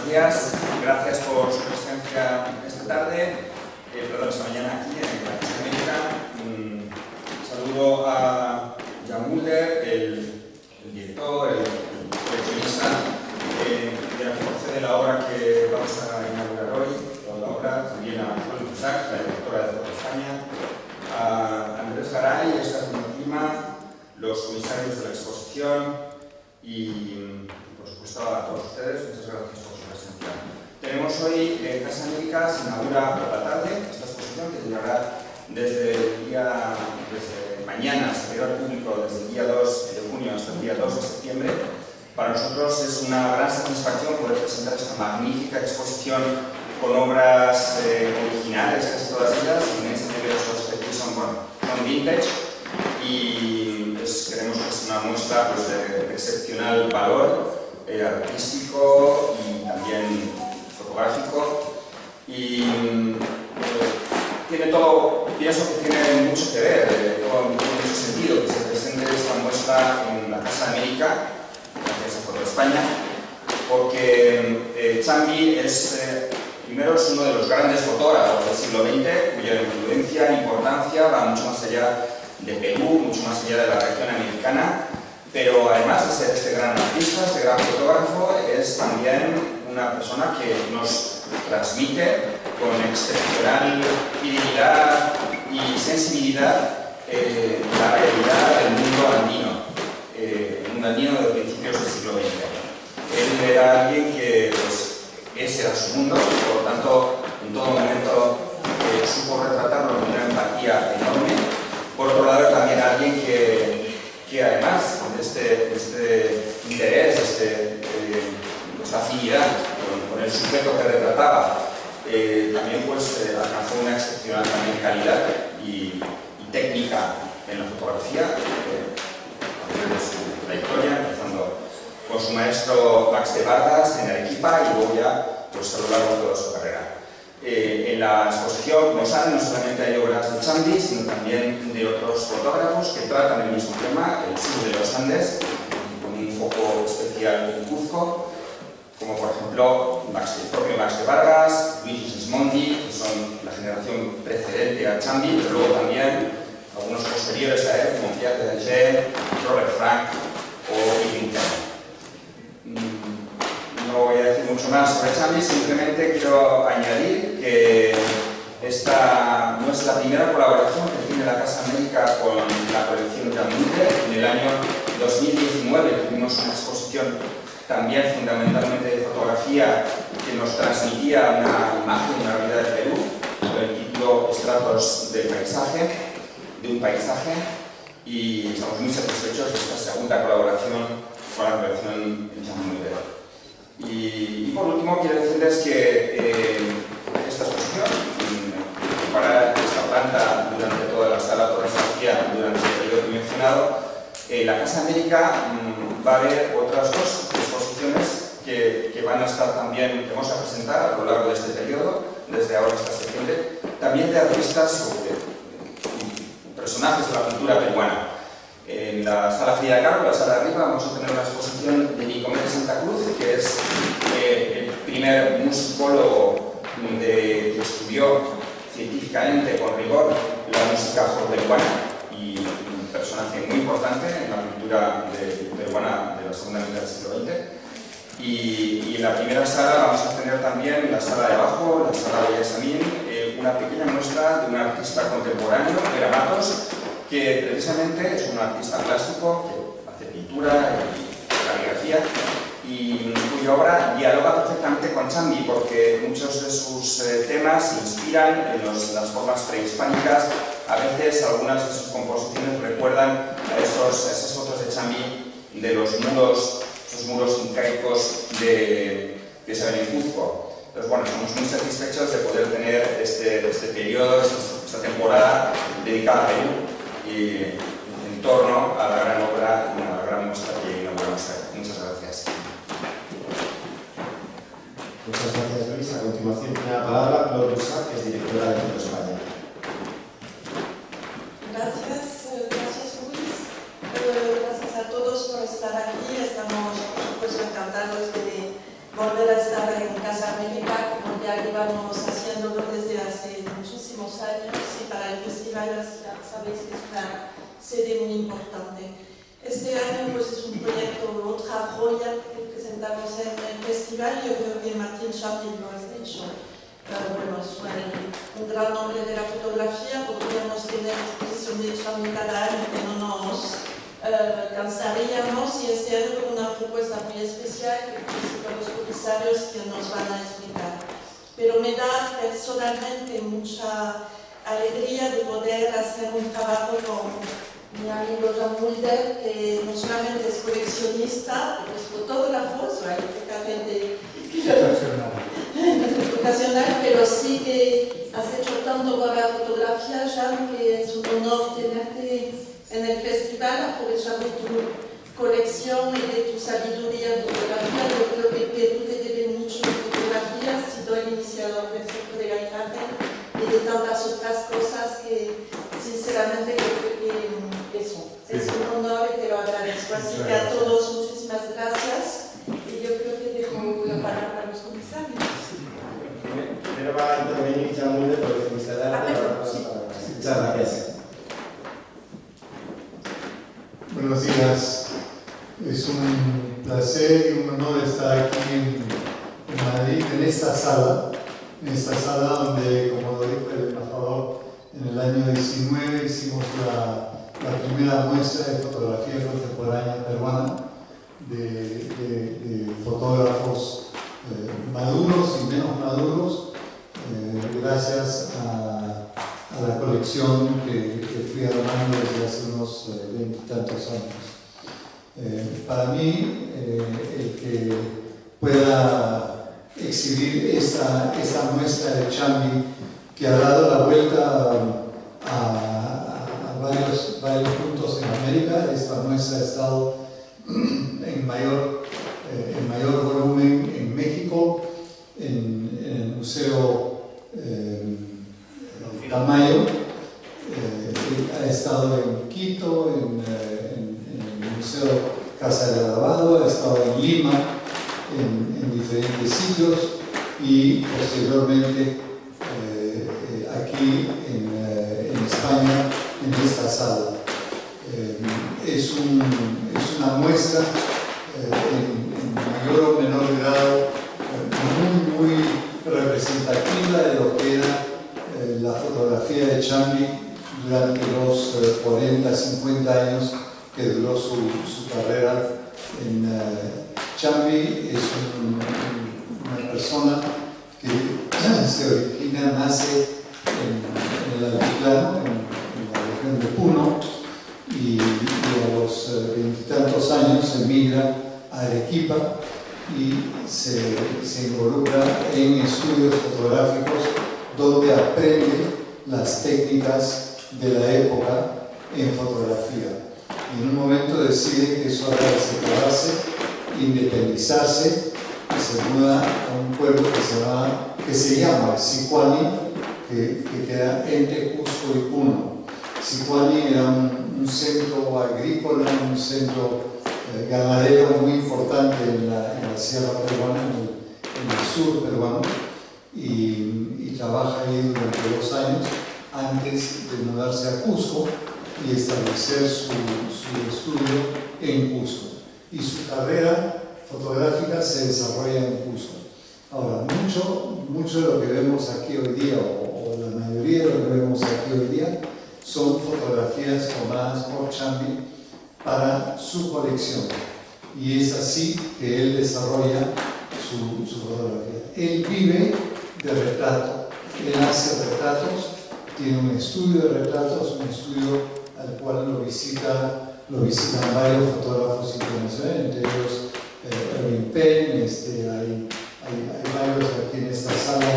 buenos días. Gracias por su presencia esta tarde, esta mañana aquí en la Casa América. Saludo a Jan Mulder, el director, el coleccionista de la que de la obra que vamos a inaugurar hoy, toda la obra, también a Juan Cusack, la directora de Foto España, a Andrés Garay, Estación Clima, los comisarios de la exposición y, por supuesto, a todos ustedes. Muchas gracias por su presencia. Tenemos hoy Casa América, se inaugura por la tarde esta exposición que durará desde mañana, se abrirá al público desde el día 2 de junio hasta el día 2 de septiembre. Para nosotros es una gran satisfacción poder presentar esta magnífica exposición con obras originales, casi todas ellas, inmensamente de los aspectos son vintage, y creemos que es una muestra de excepcional valor artístico y también fotográfico, y tiene todo, pienso que tiene mucho que ver, con mucho sentido que se presente esta muestra en la Casa América, gracias a Foto España, porque Chambi primero es uno de los grandes fotógrafos del siglo XX, cuya influencia e importancia va mucho más allá de Perú, mucho más allá de la región americana, pero además de ser este gran artista, este gran fotógrafo, es también una persona que nos transmite con excepcional fidelidad y sensibilidad la realidad del mundo andino de principios del siglo XX. Él era alguien que ese era su mundo, por lo tanto, en todo momento supo retratarlo con una empatía enorme. Por otro lado, también alguien que además de este interés, esta afinidad con el sujeto que retrataba, también alcanzó una excepcional también calidad y técnica en la fotografía, a través de su trayectoria, empezando con su maestro Max de Vargas en Arequipa y luego ya a lo largo de toda su carrera. En la exposición, como saben, no solamente hay obras de Chambi, sino también de otros fotógrafos que tratan el mismo tema, el sur de los Andes, con un foco especial en Cuzco, como por ejemplo el propio Max de Vargas, Luigi Sismondi, que son la generación precedente a Chambi, pero luego también algunos posteriores a él, como Pierre Denger, Robert Frank o Irving Penn. No voy a decir mucho más sobre Chambi, simplemente quiero añadir que esta no es la primera colaboración que tiene la Casa América con la colección Jan Mulder. En el año 2019 tuvimos una exposición también fundamentalmente de fotografía que nos transmitía una imagen, una realidad de Perú, con el título Estratos de un paisaje, y estamos muy satisfechos de esta segunda colaboración con la colección Jan Mulder. Y por último, quiero decirles que esta exposición, para esta planta durante toda la sala fotografía durante el periodo que he mencionado, la Casa América va a haber otras dos exposiciones que van a estar también, que vamos a presentar a lo largo de este periodo, desde ahora hasta septiembre, también de artistas o de personajes de la cultura peruana. En la sala Frida Kahlo, la sala de arriba, vamos a tener una exposición de Nicomete Santa Cruz, que es el primer musicólogo que estudió científicamente, con rigor, la música afroperuana y un personaje muy importante en la cultura peruana de la segunda mitad del siglo XX. Y en la primera sala vamos a tener también, la sala de abajo, la sala de Yasamín, una pequeña muestra de un artista contemporáneo, Vera Matos, que precisamente es un artista plástico que hace pintura y caligrafía y cuya obra dialoga perfectamente con Chambi, porque muchos de sus temas se inspiran en las formas prehispánicas. A veces algunas de sus composiciones recuerdan a esas fotos de Chambi de los muros, esos muros incaicos que se ven en Cuzco. Entonces, bueno, estamos muy satisfechos de poder tener este periodo, esta temporada dedicada a Perú y en torno a la gran obra y a la gran muestra que inauguramos hoy. Muchas gracias. Muchas gracias, Luis. A continuación tiene la palabra Claude Cusack, que es directora de Foto España. Gracias Luis. Gracias a todos por estar aquí. Estamos, por supuesto, encantados de volver a estar en Casa América, como ya llevamos haciéndolo desde hace muchísimos años, y para el festival ya sabéis que es una sede muy importante. Este año pues es un proyecto, otra joya que presentamos en el festival. Yo creo que Martín Chaplin lo has dicho. Bueno, es un gran nombre de la fotografía. Podríamos tener exposición de Chaplin cada año que no nos cansaríamos, y este año con una propuesta muy especial que participan los comisarios que nos van a explicar. Pero me da personalmente mucha alegría de poder hacer un trabajo con mi amigo Jean Mulder, que no solamente es coleccionista, es fotógrafo, hay poca gente ocasional, pero sí que has hecho tanto para la fotografía, Jean, que es un honor tenerte en el festival, aprovechando tu colección y de tu sabiduría en fotografía. Yo creo que Perú te debe mucho de fotografía, ha sido el iniciador del Centro de la Imagen y de tantas otras cosas que sinceramente creo que es un honor y te lo agradezco. Así que a todos muchísimas gracias, y yo creo que dejo la palabra a los comisarios. Primero va a intervenir Jean Mulder por el comisariado. Muchas gracias. Buenos días. Es un placer y un honor estar aquí en Madrid, en esta sala donde, como lo dijo el embajador, en el año 19 hicimos la primera muestra de fotografía contemporánea peruana de fotógrafos maduros y menos maduros, gracias a la colección que fui armando desde hace unos 20 y tantos años. Para mí, el que pueda exhibir esta muestra de Chambi, que ha dado la vuelta a varios puntos en América, esta muestra ha estado en mayor volumen en México, en el Museo Tamayo, ha estado en Quito, en el Museo Casa del Lavado, ha estado en Lima, en diferentes sitios, y posteriormente aquí en España, en esta sala. Es una muestra en mayor o menor grado muy representativa de lo que era la fotografía de Chambi durante los 40-50 años que duró su carrera. Chambi es una persona que se nace en el altiplano, en la región de Puno, y a los 20 y tantos años emigra a Arequipa y se involucra en estudios fotográficos, donde aprende las técnicas de la época en fotografía. Y en un momento decide que es hora de separarse, independizarse, y se muda a un pueblo que se llama Sicuani, que queda entre Cusco y Puno. Sicuani era un centro agrícola, un centro ganadero muy importante en la sierra peruana, en el sur peruano, y trabaja ahí durante 2 años antes de mudarse a Cusco y establecer su estudio en Cusco. Y su carrera fotográfica se desarrolla en Cusco. Ahora, mucho de lo que vemos aquí hoy día, o la mayoría de lo que vemos aquí hoy día, son fotografías tomadas por Chambi para su colección. Y es así que él desarrolla su fotografía. Él vive de retrato, él hace retratos, tiene un estudio de retratos, un estudio al cual lo visitan varios fotógrafos internacionales, entre ellos Erwin Penn, hay varios aquí en esta sala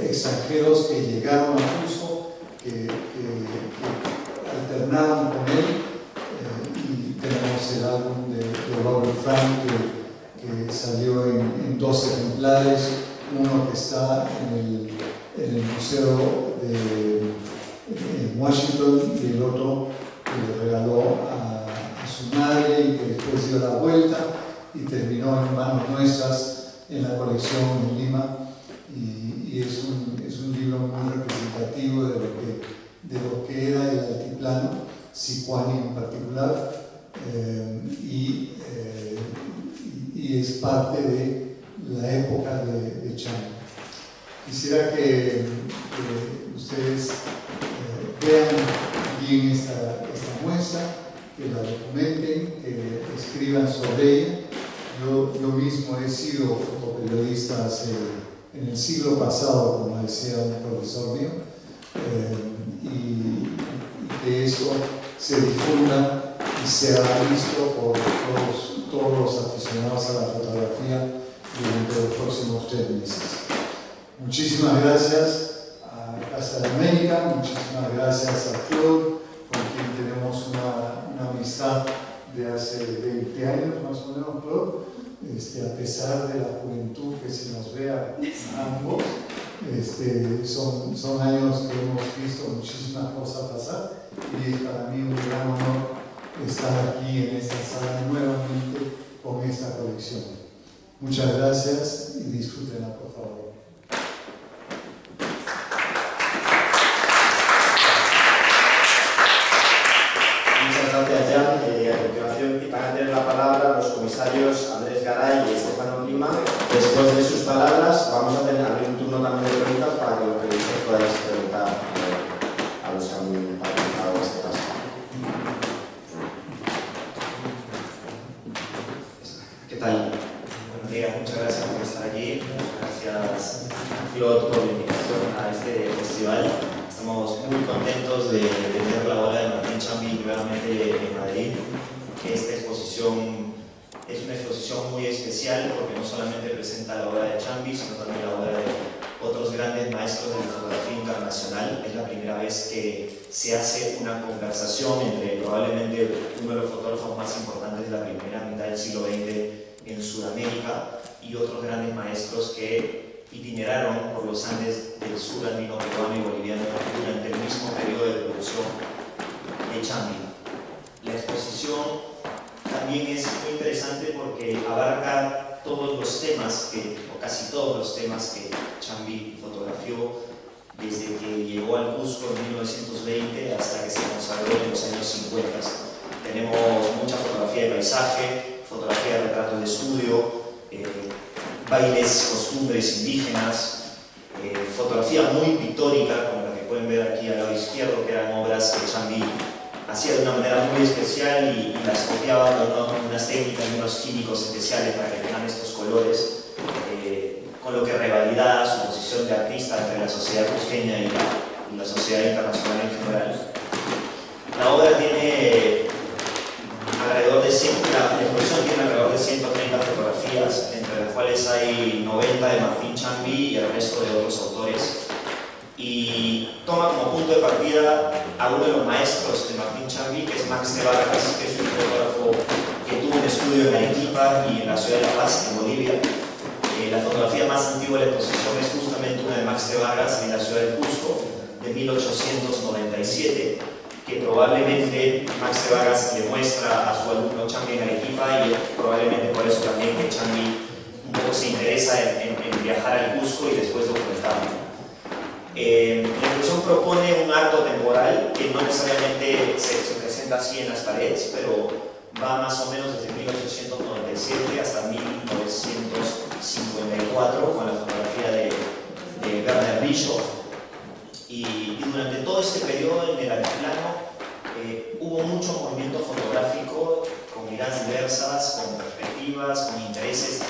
extranjeros que llegaron a Cusco, que alternaron con él, y tenemos el álbum de Robert Frank que salió en 2 ejemplares, uno que está en el Museo de Washington y el otro que le regaló a su madre y que después dio la vuelta y terminó en manos nuestras en la colección en Lima, y es un libro muy representativo de lo que era el altiplano, Sicuani en particular, y es parte de la época de Chango. Quisiera que ustedes vean bien esta muestra, que la documenten, que escriban sobre ella. Yo mismo he sido fotoperiodista en el siglo pasado, como decía un profesor mío, y que eso se difunda y sea visto por todos los aficionados a la fotografía durante los próximos 3 meses. Muchísimas gracias a Casa de América, muchísimas gracias a Claude, con quien tenemos una amistad de hace 20 años más o menos, Claude. A pesar de la juventud que se nos ve a ambos, son años que hemos visto muchísimas cosas pasar, y es para mí un gran honor estar aquí en esta sala nuevamente con esta colección. Muchas gracias y disfrútenla, por favor. Muchas gracias, Jan. A continuación van a tener la palabra los comisarios Andrés Garay y Estefano Lima. Después de sus palabras vamos a abrir un turno también de preguntas para que los periodistas podáis preguntar a los que han participado en este caso. ¿Qué tal? Buenos días, muchas gracias por estar aquí. Gracias, Claude, por la invitación a este festival. Estamos muy contentos de tener la obra de Martín Chambi nuevamente en Madrid. Esta exposición es una exposición muy especial porque no solamente presenta la obra de Chambi, sino también la obra de otros grandes maestros de la fotografía internacional. Es la primera vez que se hace una conversación entre probablemente uno de los fotógrafos más importantes de la primera mitad del siglo XX en Sudamérica y otros grandes maestros que itineraron por los Andes del sur andino, peruano y boliviano durante el mismo periodo de producción de Chambi. La exposición también es muy interesante porque abarca todos los temas, o casi todos los temas que Chambi fotografió desde que llegó al Cusco en 1920 hasta que se consagró en los años 50. Tenemos mucha fotografía de paisaje, fotografía de retratos de estudio, bailes, costumbres indígenas, fotografía muy pictórica, como la que pueden ver aquí al lado izquierdo, que eran obras que Chambi hacía de una manera muy especial y las copiaba con unas técnicas y unos químicos especiales para que tengan estos colores, con lo que revalidaba su posición de artista entre la sociedad cusqueña y la sociedad internacional en general. La obra tiene alrededor de 100, la exposición tiene alrededor de 130 fotografías, entre las cuales hay 90 de Martín Chambi y el resto de otros autores, y toma como punto de partida a uno de los maestros de Martín Chambi, que es Max de Vargas, que es un fotógrafo que tuvo un estudio en Arequipa y en la ciudad de La Paz, en Bolivia. La fotografía más antigua de la exposición es justamente una de Max de Vargas en la ciudad de Cusco, de 1897, que probablemente Max de Vargas le muestra a su alumno Chambi en Arequipa, y probablemente por eso también que Chambi un poco se interesa en viajar al Cusco y después documentarlo. La exposición propone un arco temporal que no necesariamente se presenta así en las paredes, pero va más o menos desde 1897 hasta 1954 con la fotografía de Werner Bischoff. Y durante todo este periodo en el altiplano hubo mucho movimiento fotográfico con miradas diversas, con perspectivas, con intereses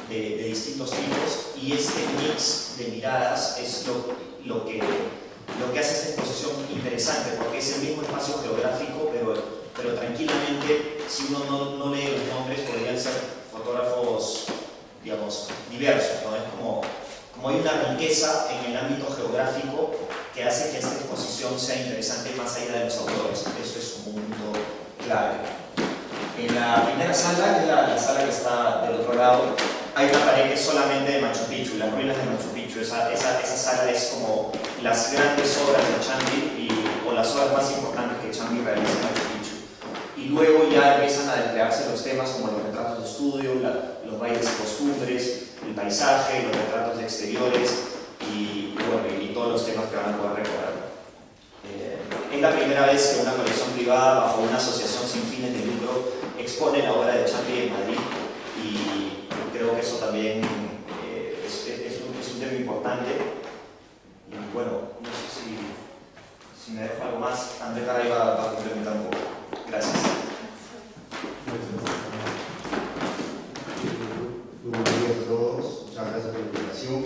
de distintos tipos, y este mix de miradas es lo que hace esta exposición interesante, porque es el mismo espacio geográfico, pero tranquilamente, si uno no lee los nombres, podrían ser fotógrafos, digamos, diversos, ¿no? Es como hay una riqueza en el ámbito geográfico que hace que esta exposición sea interesante más allá de los autores. Eso es como un punto clave. En la primera sala, que es la sala que está del otro lado, hay una pared que es solamente de Machu Picchu, las ruinas de Machu Picchu. Esa sala es como las grandes obras de Chambi o las obras más importantes que Chambi realiza en Machu Picchu. Y luego ya empiezan a desplegarse los temas como los retratos de estudio, los bailes y costumbres, el paisaje, los retratos exteriores y todos los temas que van a poder recorrer. Es la primera vez que una colección privada bajo una asociación sin fines de lucro expone la obra de Champi en Madrid, y creo que eso también es un tema importante. Y bueno, no sé si me dejo algo más. Andrés Garay va a complementar un poco. Gracias. Buenos días a todos, muchas gracias por la invitación.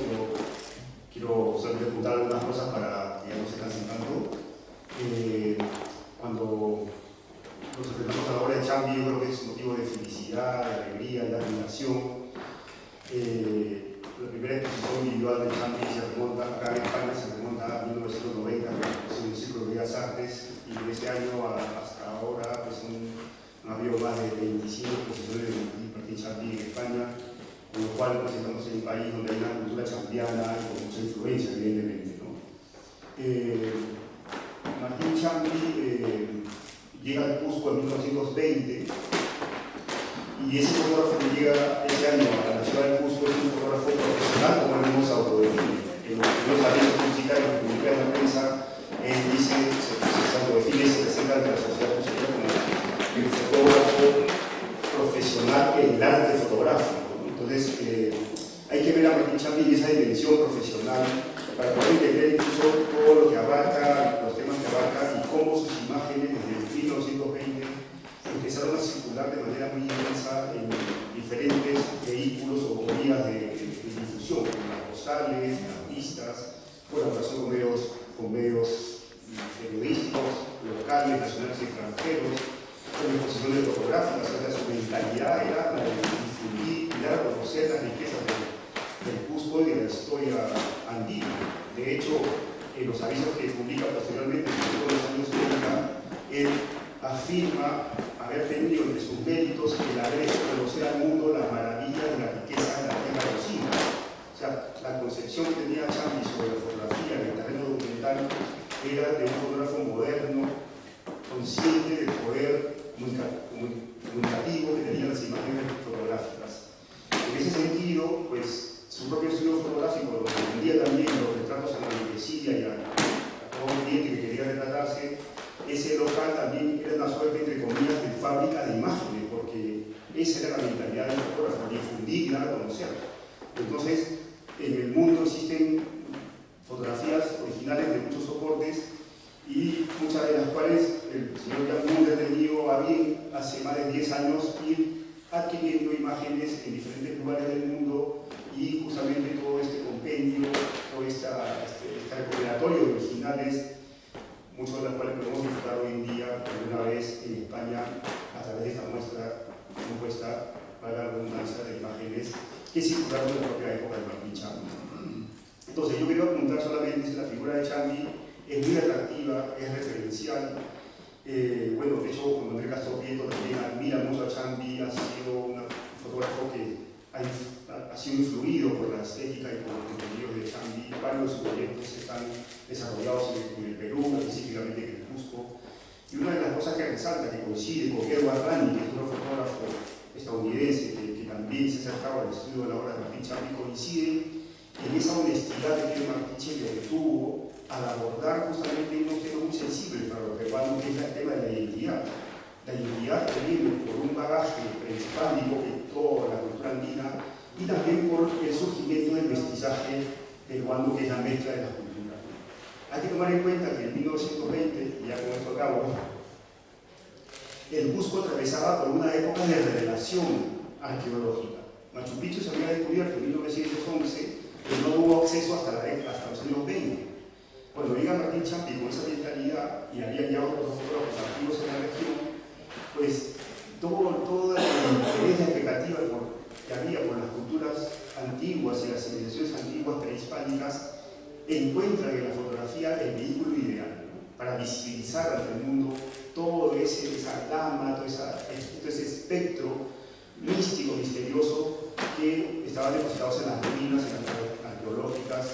Quiero solamente apuntar algunas cosas para que ya no se cansen tanto. Cuando nos enfrentamos a la obra de Champi, yo creo que es motivo de felicidad, de alegría, de admiración. La primera exposición individual de Champi se remonta, acá en España se remonta a 1990, en el Círculo de Bellas Artes, y de ese año hasta ahora pues, han habido más de 25 exposiciones de Martín Champi en España, con lo cual pues, estamos en un país donde hay una cultura champiana y con mucha influencia, evidentemente, ¿no? Martín Champi llega al Cusco en 1920, y ese fotógrafo que llega ese año a la ciudad del Cusco es un fotógrafo profesional, como él mismo se autodefine. En los primeros avisos publicitarios que publica en la prensa, él dice, se autodefine y se presenta ante la sociedad cusqueña como el fotógrafo profesional en el arte fotográfico. Entonces, hay que ver a Martín Champi en esa dimensión profesional para poder entender incluso todo lo que abarca, los temas que abarca y cómo sus imágenes desde 1920 empezaron a circular de manera muy intensa en diferentes vehículos o vías de difusión, en las postales, en las revistas, colaboración con medios periodísticos, locales, nacionales y extranjeros, con exposiciones fotográficas. O sea, su mentalidad era la de difundir y dar a conocer las riquezas del Cusco y de la historia andina. De hecho, en los avisos que publica posteriormente, en los años 30, él afirma haber tenido entre sus méritos el haber hecho conocer al mundo las maravillas de la riqueza de la tierra rosina. O sea, la concepción que tenía Champi sobre la fotografía en el terreno documental era de un fotógrafo moderno, consciente del poder comunicativo que tenían las imágenes fotográficas. En ese sentido, pues, su propio estudio fotográfico, lo que vendía también los retratos a la burguesía y a todo un cliente que quería retratarse, ese local también era una suerte, entre comillas, de fábrica de imágenes, porque esa era la mentalidad del fotógrafo, difundir y dar a conocer. Entonces, en el mundo existen fotografías originales de muchos soportes, y muchas de las cuales el señor Jan Mulder ha tenido a bien hace más de 10 años ir adquiriendo imágenes en diferentes lugares del mundo, y justamente todo este compendio, todo este recopilatorio de originales, muchos de los cuales podemos disfrutar hoy en día por una vez en España a través de esta muestra compuesta, para la redundancia, de imágenes que circularon en la propia época de Martín Champi. Entonces, yo quiero apuntar solamente que la figura de Champi es muy atractiva, es referencial. Bueno, de hecho, cuando Andrés Castro Prieto también admira mucho a Champi, ha sido un fotógrafo que ha sido influido por la estética y por los contenidos de Champi. Varios de sus proyectos están desarrollados en el Perú, específicamente en el Cusco. Y una de las cosas que resalta, que coincide con Edward Rani, que es otro fotógrafo estadounidense que también se acercaba al estudio de la obra de Martín Champi, coincide en esa honestidad que tiene Martín Champi, que tuvo al abordar justamente unos temas muy sensibles para los peruanos, que es el tema de la identidad. La identidad que viene por un bagaje prehispánico que toda la cultura andina, y también por el surgimiento del mestizaje peruano, que es la mezcla de las culturas. Hay que tomar en cuenta que en 1920, y ya con esto acabo, el Cusco atravesaba por una época de revelación arqueológica. Machu Picchu se había descubierto en 1911, pero no hubo acceso hasta los años 20. Cuando llega Martín Champi con esa mentalidad, y había ya otros fotógrafos activos en la región, pues toda la interés, la expectativa que había por las culturas antiguas y las civilizaciones antiguas prehispánicas, encuentran en la fotografía el vehículo ideal, ¿no?, para visibilizar ante el mundo todo esa gama, todo ese espectro místico, misterioso, que estaban depositados en las ruinas arqueológicas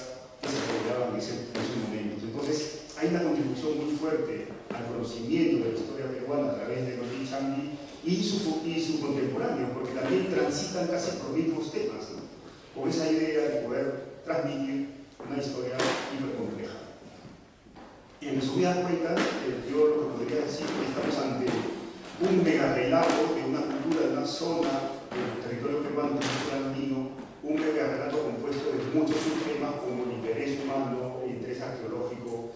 que se celebraban en esos momentos. Entonces, hay una contribución muy fuerte al conocimiento de la historia peruana a través de Martín Champi y sus contemporáneos, porque también transitan casi por mismos temas, ¿no?, con esa resumidas cuentas, yo lo que podría decir es que estamos ante un mega relato de una cultura, de una zona del territorio peruano andino, un mega relato compuesto de muchos subtemas como el interés humano, el interés arqueológico,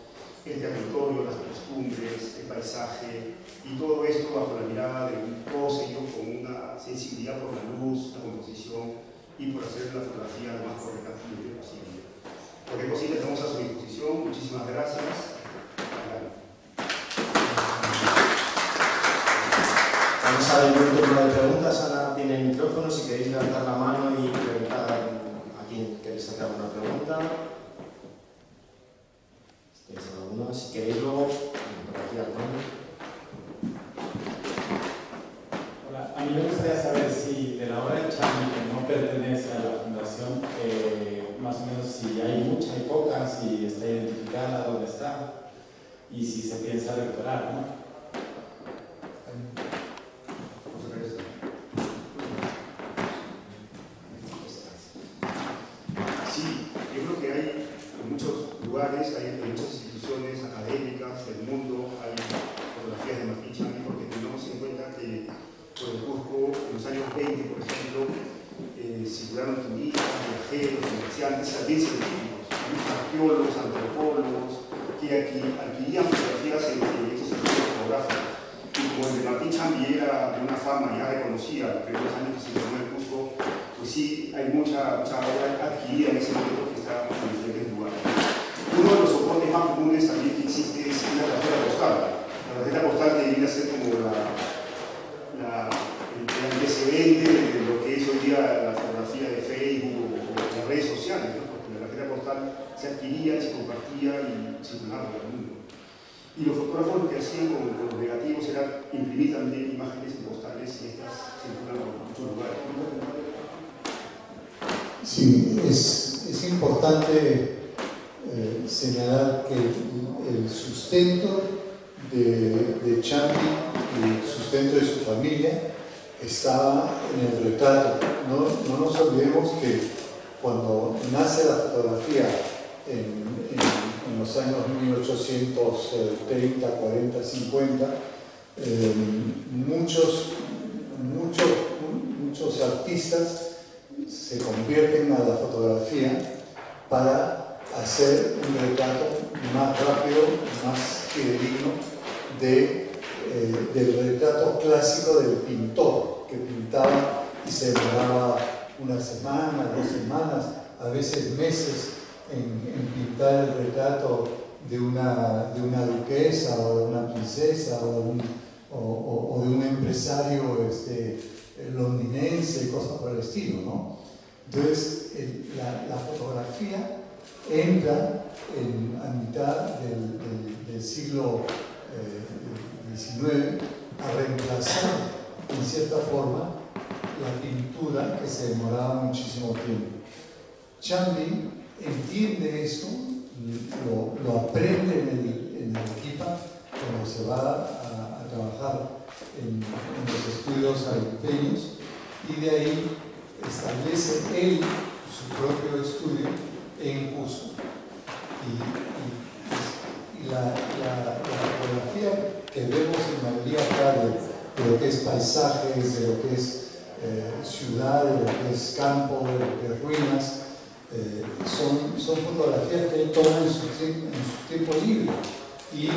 el territorio, las costumbres, el paisaje, y todo esto bajo la mirada de un sello con una sensibilidad por la luz, la composición y por hacer la fotografía lo más correcta posible. Cualquier cosita estamos a su disposición. Muchísimas gracias. Vamos a abrir un turno de preguntas. Ana tiene el micrófono. Si queréis levantar la mano y preguntar a quien queréis hacer alguna pregunta. Si queréis luego, por aquí al fondo. Hola, a mí me gustaría saber si de la obra de Chambi, que no pertenece a la fundación, más o menos si hay mucha, hay poca, si está identificada, dónde está y si se piensa rectorar, ¿no? Sí, yo creo que hay en muchos lugares, hay en muchas instituciones académicas del mundo, hay fotografías de Martín Chambi, porque tengamos en cuenta que por el Cusco, en los años 20, por ejemplo, circularon turistas, viajeros, comerciantes, también científicos, arqueólogos, antropólogos, que adquirían fotografías en estos estudios fotográficos. Y como el de Martín Chambi era de una fama ya reconocida, los primeros años que se formó el Cusco, pues sí, hay mucha obra adquirida en ese momento que está en diferentes lugares. Uno de los soportes más comunes también que existe es la tarjeta postal. La tarjeta postal que viene a ser como el antecedente de lo que es hoy día la fotografía de Facebook o las redes sociales, ¿no? Porque la tarjeta postal se adquiría, se compartía y circulaba por el mundo. Y los fotógrafos lo que hacían con los negativos era imprimir también imágenes en postales y estas circulan por muchos lugares. Sí, es importante señalar que el sustento de Chambi y el sustento de su familia estaba en el retrato. No nos olvidemos que cuando nace la fotografía en los años 1830, 40, 50, muchos artistas se convierten a la fotografía para hacer un retrato más rápido, más fidedigno del retrato clásico del pintor, que pintaba y se demoraba una semana, 2 semanas, a veces meses en pintar el retrato de una duquesa o de una princesa o de un empresario londinense, cosas por el estilo, ¿no? Entonces, la fotografía entra a mitad del siglo XIX a reemplazar, en cierta forma, la pintura que se demoraba muchísimo tiempo. Chambi entiende esto, lo aprende en Arequipa cuando se va a trabajar en los estudios arequipeños, y de ahí establece él su propio estudio en Cusco. Y la fotografía que vemos en mayoría acá de lo que es paisajes, de lo que es ciudad, de lo que es campo, de lo que es ruinas, son fotografías que él toma en su tiempo libre y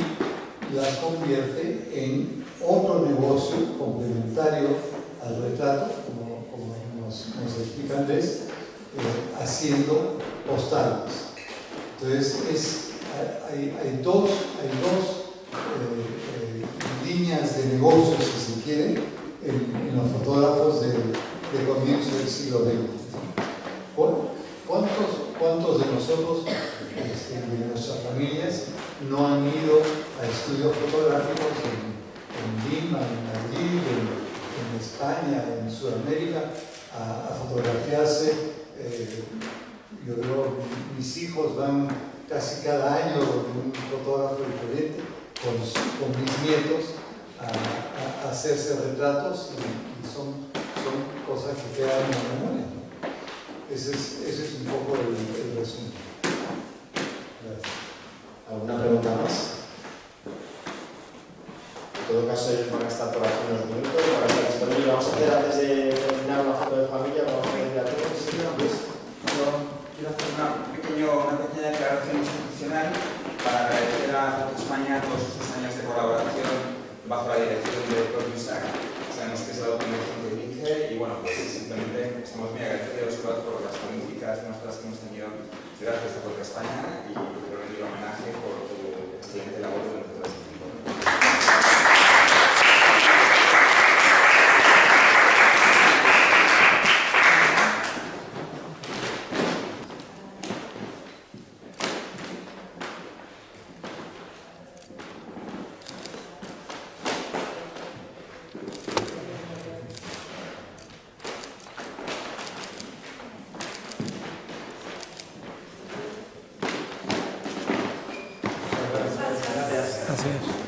las convierte en otro negocio complementario al retrato, como nos explica Andrés, haciendo postales. Entonces hay dos líneas de negocios, si se quiere, en los fotógrafos de comienzo del siglo XX. ¿Cuántos de nosotros, de nuestras familias, no han ido a estudios fotográficos en Lima, en Madrid, en España, en Sudamérica, a fotografiarse? Yo veo, mis hijos van casi cada año con un fotógrafo diferente, con mis nietos, a hacerse retratos, y son cosas que quedan en la memoria, ¿no? Ese es un poco el resumen. Gracias. ¿Alguna pregunta más? todo caso ellos van a estar por aquí unos minutos, van a estar disponibles. Vamos a hacer, antes de terminar, una foto de familia, vamos a pedirle a todos. Yo quiero hacer una pequeña declaración institucional para agradecer a Foto España todos estos años de colaboración bajo la dirección de Produsac. Sabemos que es la documentación que dirige y bueno, pues simplemente estamos muy agradecidos por las políticas nuestras que hemos tenido gracias a Foto España y quiero rendir homenaje por tu excelente labor durante todo este tiempo. Gracias. Gracias.